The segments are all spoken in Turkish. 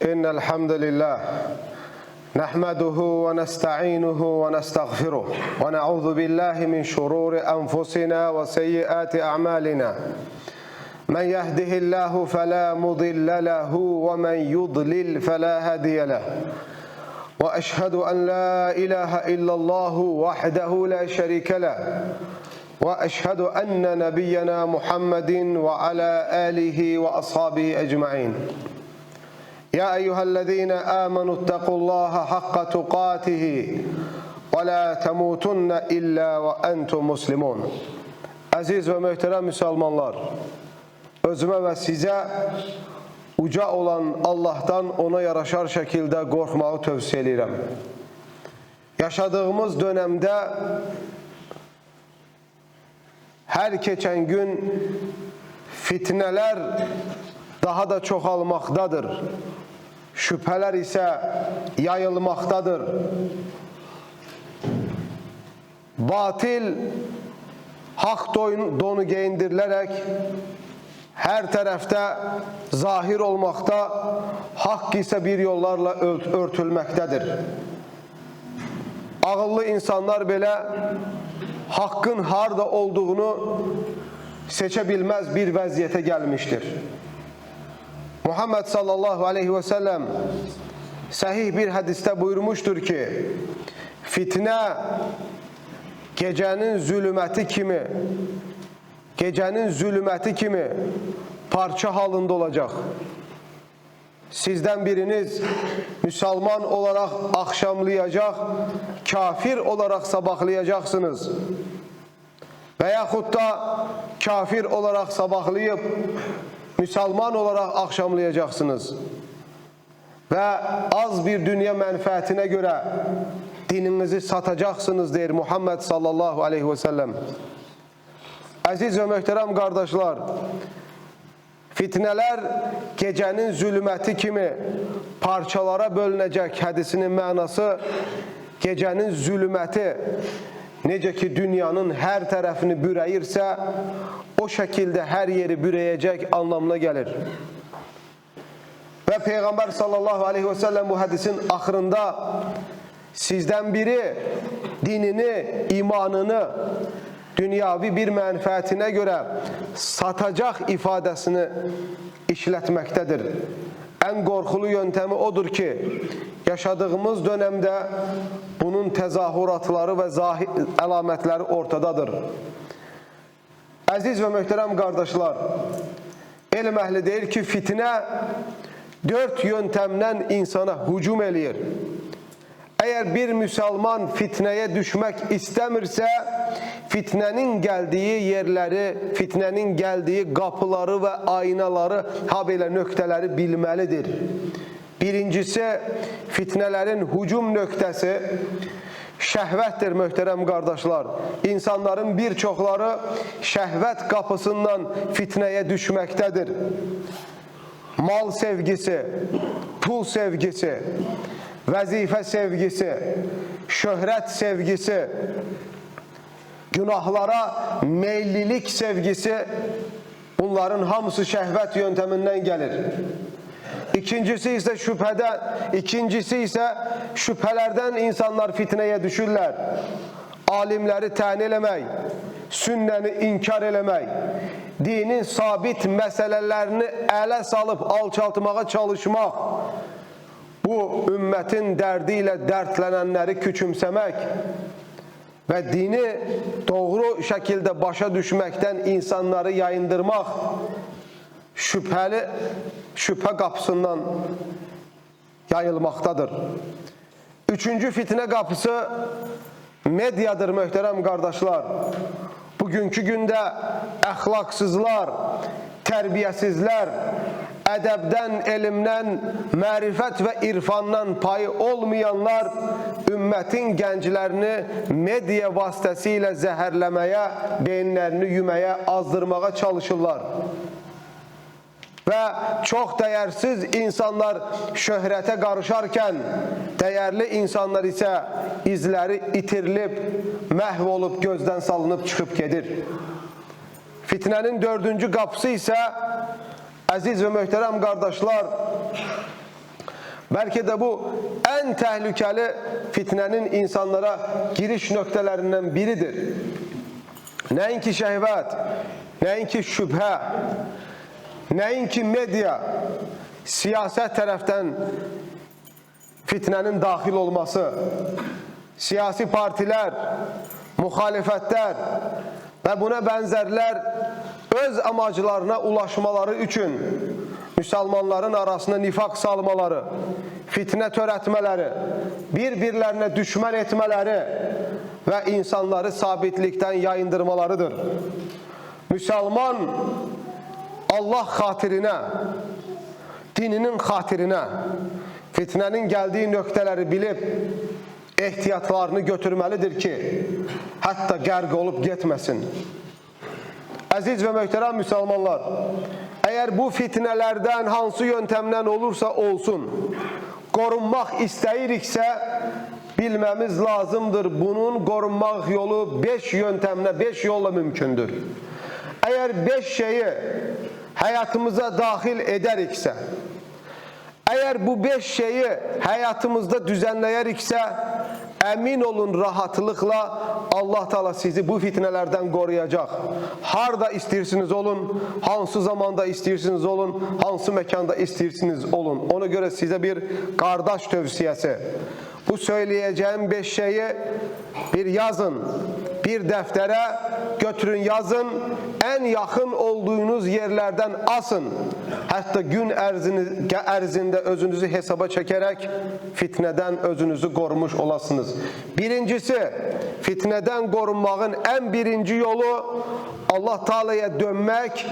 إن الحمد لله نحمده ونستعينه ونستغفره ونعوذ بالله من شرور أنفسنا وسيئات أعمالنا من يهده الله فلا مضل له ومن يضلل فلا هادي له وأشهد أن لا إله إلا الله وحده لا شريك له وأشهد أن نبينا محمد وعلى آله وأصحابه أجمعين يا أيها الذين آمنوا اتقوا الله حق تقاته ولا تموتن إلا وأنتم مسلمون. Aziz ve muhterem Müslümanlar, özümə və sizə uca olan Allah'tan ona yaraşar şəkildə qorxmağı tövsiyə edirəm. Yaşadığımız dönemdə hər keçən gün fitnələr daha da çoxalmaqdadır. Şübhələr isə yayılmaqdadır. Batil haq donu geyindirilərək hər tərəfdə zahir olmaqda, haqq isə bir yollarla örtülməkdədir. Ağıllı insanlar belə haqqın harda olduğunu seçə bilməz bir vəziyyətə gəlmişdir. Muhammed sallallahu aleyhi ve sellem sahih bir hadiste buyurmuştur ki, fitne gecenin zulümeti kimi parça halinde olacak. Sizden biriniz Müslüman olarak akşamlayacak, kafir olarak sabahlayacaksınız. Veyahut da kafir olarak sabahlayıp Müslüman olarak akşamlayacaksınız. Ve az bir dünya menfaatine göre dininizi satacaksınız der Muhammed sallallahu aleyhi ve sellem. Aziz ve muhterem kardeşler, fitneler gecenin zulümeti kimi parçalara bölünecek hadisinin manası, gecenin zulümeti necə ki dünyanın hər tərəfini bürəyirsə, o şəkildə hər yeri bürəyəcək anlamına gəlir. Və Peyğəmbər sallallahu aleyhi ve sellem bu hədisin axırında sizdən biri dinini, imanını dünyavi bir mənfəətinə görə satacaq ifadəsini işlətməkdədir. En qorxulu yöntemi odur ki, yaşadığımız dönemde bunun tezahüratları ve əlamətləri ortadadır. Aziz ve muhterem kardeşler, elm əhli deyir ki, fitne 4 yöntemden insana hücum eləyir. Eğer bir Müslüman fitneye düşmek istemirse, fitnenin geldiği yerleri, fitnenin geldiği kapıları ve aynaları, habelə nöqtələri bilməlidir. Birincisi, fitnelerin hücum nöqtəsi şəhvətdir möhtərəm qardaşlar. İnsanların birçokları şəhvət kapısından fitneye düşməkdədir. Mal sevgisi, pul sevgisi, vəzifə sevgisi, şöhrət sevgisi, günahlara meyillilik sevgisi, bunların hamısı şəhvət yönteminden gelir. İkincisi ise şüphelerden insanlar fitneye düşürler. Alimleri təyin eləmək, sünnəni inkar eləmək, dinin sabit meselelerini ələ salıb alçaltmağa çalışmaq, bu ümmetin derdiyle dertlənənləri küçümsəmək ve dini doğru şekilde başa düşməkdən insanları yayındırmaq şüphe kapısından yayılmaktadır. Üçüncü fitne kapısı medyadır möhtərəm kardeşler. Bugünkü günde əxlaqsızlar, tərbiyəsizlər, ədəbdən, elmdən, mərifət və irfandan payı olmayanlar ümmətin gənclərini medya vasitəsilə zəhərləməyə, beyinlərini yüməyə, azdırmağa çalışırlar. Ve çok değersiz insanlar şöhrete karışarken değerli insanlar ise izleri itirilip, məhv olup gözden salınıp çıkıp gedir. Fitnenin 4. kapısı ise aziz ve muhterem kardeşler, Belki de bu en tehlikeli fitnenin insanlara giriş noktalarından biridir. Neyinki şehvet, neyinki şüphe, neyinki medya, siyaset taraftan fitnenin dahil olması, siyasi partiler, muhalefetler ve buna benzerler öz amaclarına ulaşmaları için Müslümanların arasında nifak salmaları, fitne törətmələri, birbirlerine düşman etmeleri ve insanları sabitlikten yayındırmalarıdır. Müslüman Allah hatirine, dininin hatirine, fitnenin geldiği noktaları bilip ehtiyatlarını götürmelidir ki hatta gərq olup gitmesin. Aziz ve möhtərəm Müslümanlar, eğer bu fitnelerden hansı yöntemden olursa olsun korunmak istəyiriksə bilmemiz lazımdır. Bunun korunmak yolu 5 yöntemle, 5 yolla mümkündür. Eğer 5 şeyi hayatımıza dahil ederiksə, eğer bu 5 şeyi hayatımızda düzenleyeriksə, emin olun rahatlıkla Allah Teala sizi bu fitnelerden koruyacak. Harda istirsiniz olun, hansı zamanda istirsiniz olun, hansı mekanda istirsiniz olun. Ona göre size bir kardeş tövsiyesi. Bu söyleyeceğim 5 şeyi bir yazın, bir deftere götürün yazın, en yakın olduğunuz yerlerden asın. Hatta gün ərzində özünüzü hesaba çekerek fitneden özünüzü korumuş olasınız. Birincisi, fitneden korunmağın en birinci yolu Allah Teala'ya dönmek,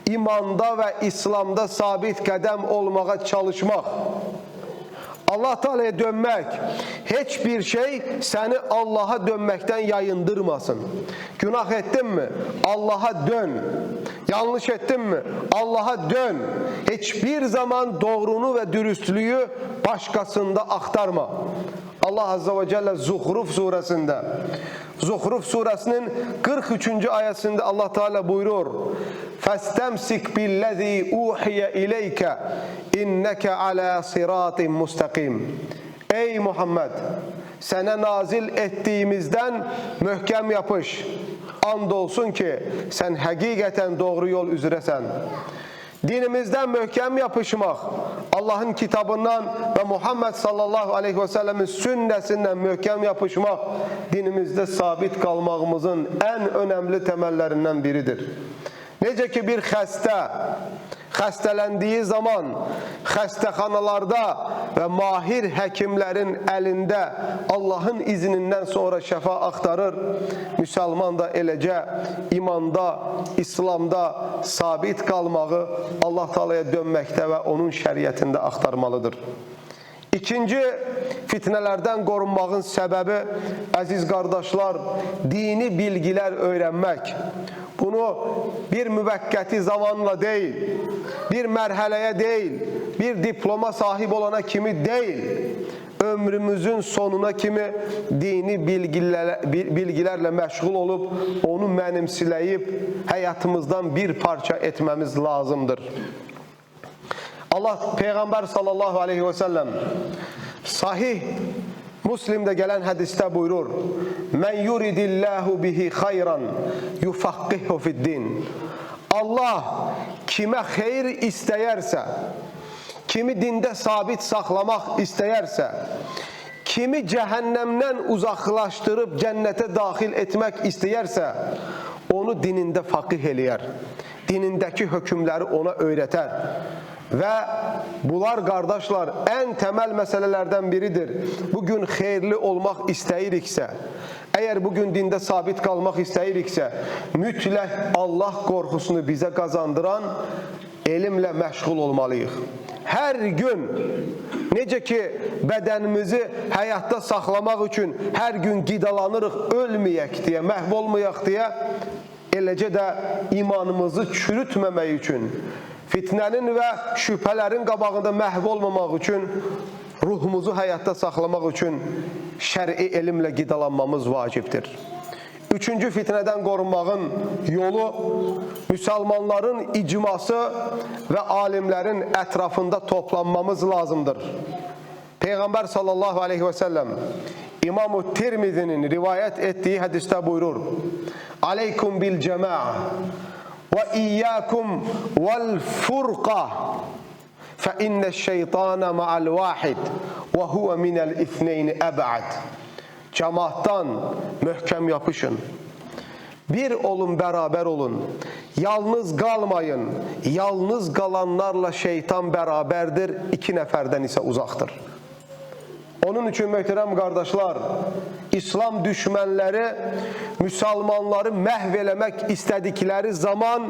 imanda ve İslam'da sabit kadem olmaya çalışmak. Allah Teala'ya dönmek, hiçbir şey seni Allah'a dönmekten yayındırmasın. Günah ettin mi? Allah'a dön. Yanlış ettin mi? Allah'a dön. Hiçbir zaman doğrunu ve dürüstlüğü başkasında aktarma. Allah Azze ve Celle Zuhruf suresinde, Zuhruf suresinin 43. ayetinde Allah Teala buyurur: فَاسْتَمْسِكْ بِالَّذ۪ي اُوحِيَ اِلَيْكَ اِنَّكَ عَلَى صِرَاطٍ مُسْتَقِيمٍ. Ey Muhammed! Sana nazil ettiğimizden mühkem yapış. Andolsun ki sen hakikaten doğru yol üzeresen. Dinimizden mühkem yapışmak, Allah'ın kitabından ve Muhammed sallallahu aleyhi ve sellemin sünnesinden mühkem yapışmak, dinimizde sabit kalmamızın en önemli temellerinden biridir. Necə ki bir xəstələndiyi zaman xəstəxanalarda və mahir həkimlərin əlində Allah'ın iznindən sonra şəfa axtarır, Müslüman da eləcə imanda, İslamda sabit qalmağı Allah Teala'ya dönməkdə və onun şəriətində axtarmalıdır. İkinci, fitnelerden korunmağın sebebi, aziz kardeşler, dini bilgiler öğrenmek. Bunu bir müvekkati zamanla değil, bir merhaleye değil, bir diploma sahip olana kimi değil, ömrümüzün sonuna kimi dini bilgilerle meşgul olup, onu mənimsiləyib, hayatımızdan bir parça etmemiz lazımdır. Allah Peygamber sallallahu aleyhi ve sellem sahih Müslim'de gelen hadiste buyurur: "Men yuridillahu bihi hayran yufakkihu fi'd-din." Allah kime hayır istəyərsə, kimi dinde sabit saxlamaq istəyərsə, kimi cehennemden uzaklaştırıp cennete dahil etmek istəyərsə, onu dininde fakih eləyər. Dinindeki hükümleri ona öğreter. Ve bunlar kardeşler en temel meselelerden biridir. Bugün hayırlı olmak istəyiriksə, eğer bugün dinde sabit kalmak istəyiriksə, mütləq Allah korkusunu bize kazandıran elimle meşgul olmalıyıq. Her gün necə ki bedenimizi hayatta saxlamaq üçün her gün qidalanırıq, ölməyək deyə, məhv olmayaq deyə, eləcə də imanımızı çürütməmək üçün, fitnenin ve şüphelerin qabağında məhv olmamaq üçün, ruhumuzu hayatta saxlamaq üçün şer'i elimle qidalanmamız vacibdir. Üçüncü fitneden qorunmağın yolu müsəlmanların icması ve alimlerin etrafında toplanmamız lazımdır. Peygamber sallallahu aleyhi ve sellem İmam-ı Tirmizi'nin rivayet ettiği hadiste buyurur. Aleykum bil cema'a ve iyyakum vel furqa fe inne'ş-şeytane ma'al vahid ve huve minel ithneyni eb'ad. Cemaattan möhkem yapışın. Bir olun, beraber olun. Yalnız kalmayın. Yalnız kalanlarla şeytan beraberdir. İki neferden ise uzaktır. Onun için möhtərəm qardaşlar, İslam düşmənləri Müslümanları məhv eləmək istədikləri zaman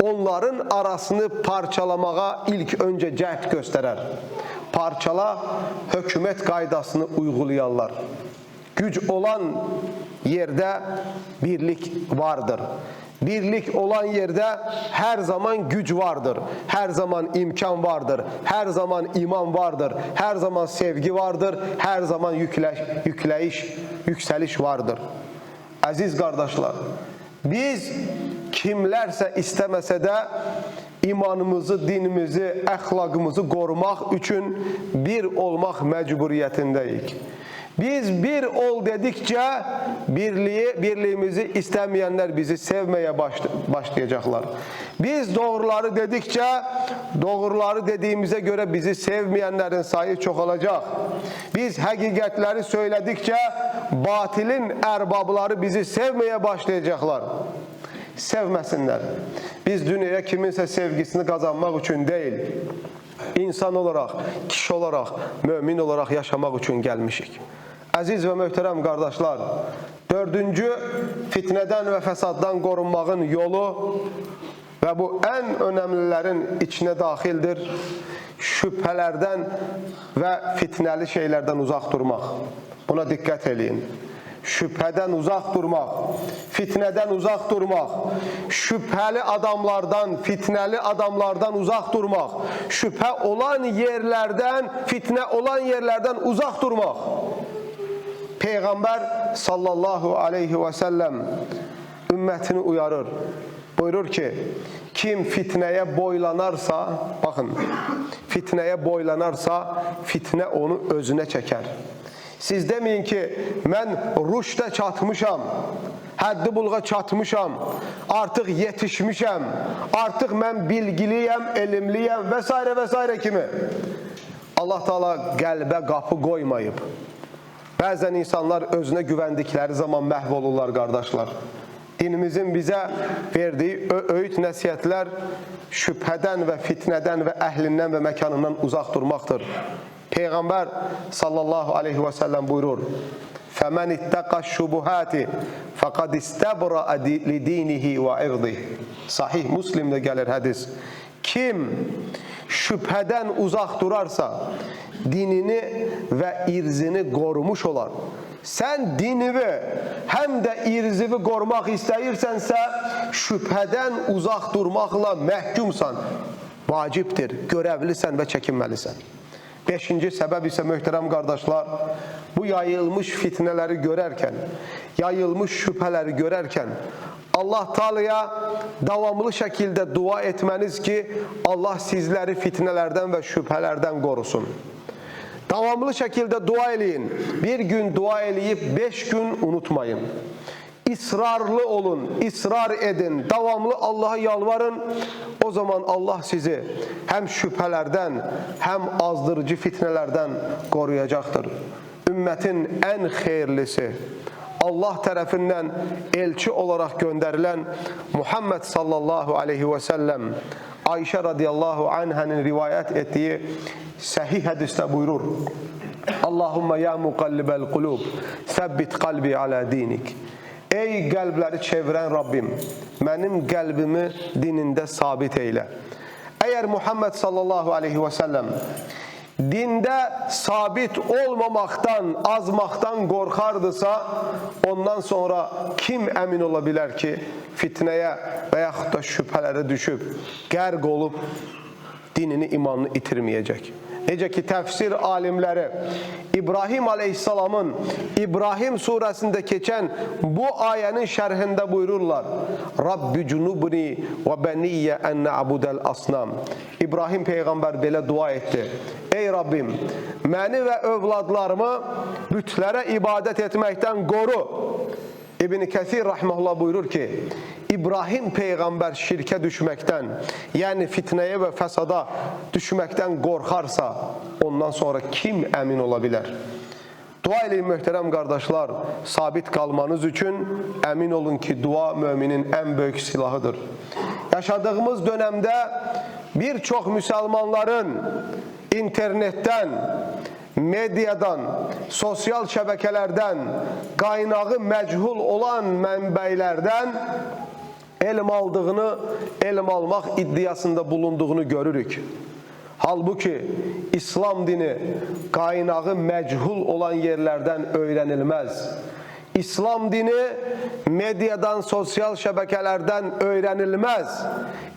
onların arasını parçalamağa ilk önce cəhd göstərər. Parçala, hökumət qaydasını uygulayarlar. Güc olan yerde birlik vardır. Birlik olan yerde her zaman güç vardır. Her zaman imkan vardır. Her zaman iman vardır. Her zaman sevgi vardır. Her zaman yükseliş vardır. Aziz kardeşler, biz kimlerse istemese de imanımızı, dinimizi, əxlaqımızı qorumaq üçün bir olmaq məcburiyyətindəyik. Biz bir ol dedikçe birliğimizi istemeyenler bizi sevmeye başlayacaklar. Biz doğruları dedikçe doğruları dediğimize göre bizi sevmeyenlerin sayı çoğalacak. Biz hakikatleri söyledikçe batilin erbabları bizi sevmeye başlayacaklar. Sevmesinler. Biz dünyaya kiminse sevgisini kazanmak için değil, insan olarak, kişi olarak, mümin olarak yaşamak için gelmişik. Aziz ve möhtərəm qardaşlar, dördüncü fitneden ve fesaddan qorunmağın yolu ve bu en önemlilerin içine dahildir. Şüphelerden ve fitneli şeylerden uzak durmak. Buna dikkat edin. Şüpheden uzak durmak, fitneden uzak durmak, şüpheli adamlardan, fitneli adamlardan uzak durmak, şüphe olan yerlerden, fitne olan yerlerden uzak durmak. Peygamber sallallahu aleyhi ve sellem ümmetini uyarır. Buyurur ki, kim fitneye boylanarsa, bakın, fitneye boylanarsa fitne onu özüne çeker. Siz demeyin ki, mən rüşdə çatmışam, həddi bulğa çatmışam, artıq yetişmişəm, artıq mən bilgiliyəm, elmliyəm və s. kimi. Allah Teala qəlbə qapı qoymayıb. Bəzən insanlar özünə güvəndikləri zaman məhv olurlar qardaşlar. Dinimizin bizə verdiyi öğüt nəsihətlər şübhədən və fitnədən və əhlindən və məkanından uzaq durmaqdır. Peygamber sallallahu aleyhi ve sellem buyurur. فَمَنِ اتَّقَ الشُّبُهَاتِ فَقَدْ اسْتَبْرَأَ لِد۪ينِهِ وَاِرْضِهِ Sahih Müslim'de gelir hadis. Kim şüpheden uzak durarsa dinini ve irzini korumuş olar. Sen dinini hem de irzini korumak istəyirsense şüpheden uzak durmakla məhkumsan. Vaciptir, görevlisən ve çekinmelisən. Beşinci səbəb ise möhtərəm qardaşlar, bu yayılmış fitneleri görərkən, yayılmış şüpheleri görərkən Allah Teala'ya davamlı şekilde dua etmeniz ki Allah sizleri fitnelerden ve şüphelerden korusun. Davamlı şekilde dua eləyin. Bir gün dua eləyib 5 gün unutmayın. İsrarlı olun, ısrar edin, davamlı Allah'a yalvarın. O zaman Allah sizi hem şüphelerden hem azdırıcı fitnelerden koruyacaktır. Ümmetin en hayırlısı, Allah tarafından elçi olarak gönderilen Muhammed sallallahu aleyhi ve sellem, Ayşe radıyallahu anh'ın rivayet ettiği sahih hadiste buyurur. Allahümme ya mukallibel kulub, sebbit kalbi ala dinik. Ey qəlbləri çevirən Rabbim, mənim qəlbimi dinində sabit eylə. Əgər Muhammed sallallahu aleyhi və səlləm dində sabit olmamaqdan, azmaqdan qorxardısa, ondan sonra kim əmin ola bilər ki, fitnəyə və yaxud da şübhələrə düşüb, qərq olub, dinini, imanını itirməyəcək. Necə ki, təfsir alimləri İbrahim aleyhissalamın İbrahim surəsində keçən bu ayənin şərhində buyururlar. Rabbi cunubni və bəniyyə ən nə'budəl asnam. İbrahim Peyğəmbər belə dua etdi. Ey Rabbim, məni və övladlarımı bütlərə ibadət etməkdən qoru. İbn Kəthir rahmehullah buyurur ki, İbrahim Peyğəmbər şirkə düşməkdən, yəni fitnəyə və fəsada düşməkdən qorxarsa, ondan sonra kim əmin ola bilər? Dua eləyin möhtərəm qardaşlar, sabit qalmanız üçün əmin olun ki, dua müminin ən böyük silahıdır. Yaşadığımız dönəmdə bir çox müsəlmanların internetdən, mediadan, sosial şəbəkələrdən, qaynağı məchul olan mənbəylərdən elm aldığını, elm almaq iddiasında bulunduğunu görürük. Halbuki İslam dini qaynağı məchul olan yerlərdən öyrənilməz. İslam dini mediadan, sosial şəbəkələrdən öyrənilməz.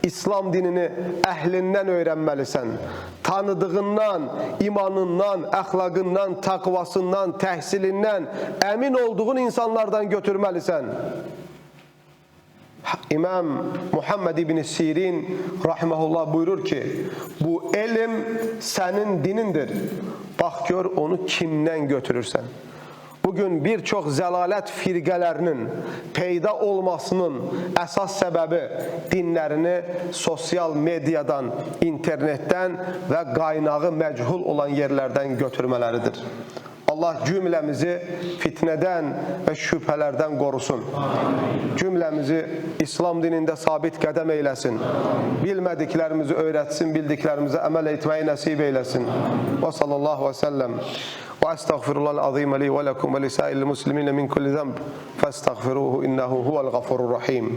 İslam dinini əhlindən öyrənməlisən. Tanıdığından, imanından, əxlaqından, təqvasından, təhsilindən əmin olduğun insanlardan götürməlisən. İmam Muhammed ibn Sirin rahimehullah buyurur ki, bu elm sənin dinindir. Bax gör onu kimdən götürürsən. Bugün bir çox zəlalət firqələrinin peyda olmasının əsas səbəbi dinlərini sosial mediadan, internetdən və qaynağı məchul olan yerlərdən götürmələridir. Allah cümləmizi fitnədən və şübhələrdən qorusun. Cümləmizi İslam dinində sabit qədəm eyləsin. Bilmədiklərimizi öyrətsin, bildiklərimizə əməl etməyi nəsib eyləsin. Və sallallahu və səlləm. Və əstəğfirullahal azim li və ləkum və lisa'il muslimin min kulli zəmb. Fəstəğfiruhu innehu huvəl ğafurur rahim.